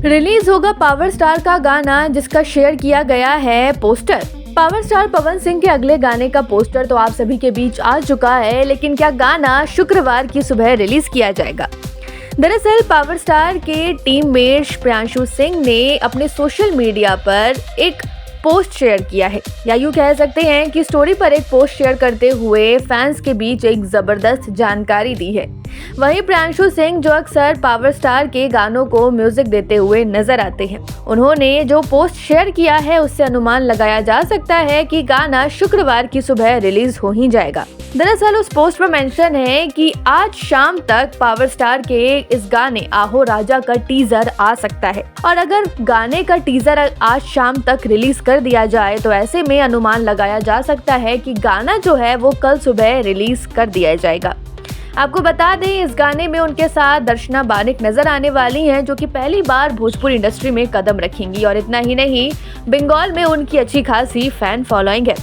Release होगा power star का गाना जिसका शेयर किया गया है poster. Power star Pawan Singh के अगले गाने का पोस्टर तो आप सभी के बीच आ चुका है, लेकिन क्या गाना शुक्रवार की सुबह रिलीज किया जाएगा? दरअसल पावर स्टार के टीममेट प्रियांशु सिंह ने अपने सोशल मीडिया पर एक पोस्ट शेयर किया है, या यूं कह सकते हैं कि स्टोरी पर एक पोस्ट शेयर करते हुए फैंस के बीच एक जबरदस्त जानकारी दी है। वहीं प्रियांशु सिंह जो अक्सर पावर स्टार के गानों को म्यूजिक देते हुए नजर आते हैं, उन्होंने जो पोस्ट शेयर किया है उससे अनुमान लगाया जा सकता है कि गाना शुक्रवार की सुबह रिलीज हो ही जाएगा। दरअसल उस पोस्ट में मेंशन है कि आज शाम तक पावर स्टार के इस गाने आहो राजा का टीजर आ सकता है, और अगर गाने का टीजर आज शाम तक रिलीज कर दिया जाए तो ऐसे में अनुमान लगाया जा सकता है कि गाना जो है वो कल सुबह रिलीज कर दिया जाएगा। आपको बता दें, इस गाने में उनके साथ दर्शना बानिक नजर आने वाली हैं, जो कि पहली बार भोजपुरी इंडस्ट्री में कदम रखेंगी, और इतना ही नहीं, बंगाल में उनकी अच्छी खासी फैन फॉलोइंग है।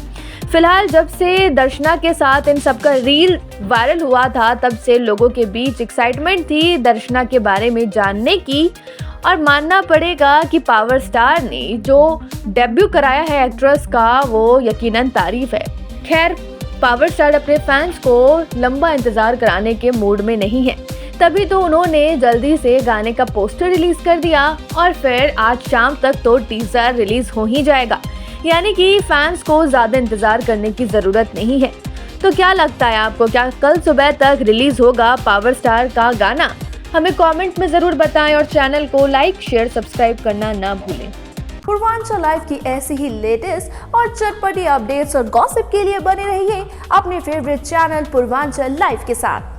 फिलहाल जब से दर्शना के साथ इन सबका रील वायरल हुआ था, तब से लोगों के बीच एक्साइटमेंट थी दर्शना के बारे में जानने की, और मानना पड़ेगा कि पावर स्टार ने जो डेब्यू कराया है एक्ट्रेस का, वो यकीनन तारीफ है। खैर, पावर स्टार अपने फैंस को लंबा इंतजार कराने के मूड में नहीं है, तभी तो उन्होंने जल्दी से गाने का पोस्टर रिलीज कर दिया, और फिर आज शाम तक तो टीजर रिलीज हो ही जाएगा, यानी कि फैंस को ज्यादा इंतजार करने की जरूरत नहीं है। तो क्या लगता है आपको, क्या कल सुबह तक रिलीज होगा पावर स्टार का गाना? हमें कमेंट में जरूर बताएं, और चैनल को लाइक, शेयर, सब्सक्राइब करना ना भूलें। पूर्वांचल लाइव की ऐसी ही लेटेस्ट और चटपटी अपडेट्स और गॉसिप के लिए बने रहिए अपने फेवरेट चैनल पूर्वांचल लाइव के साथ।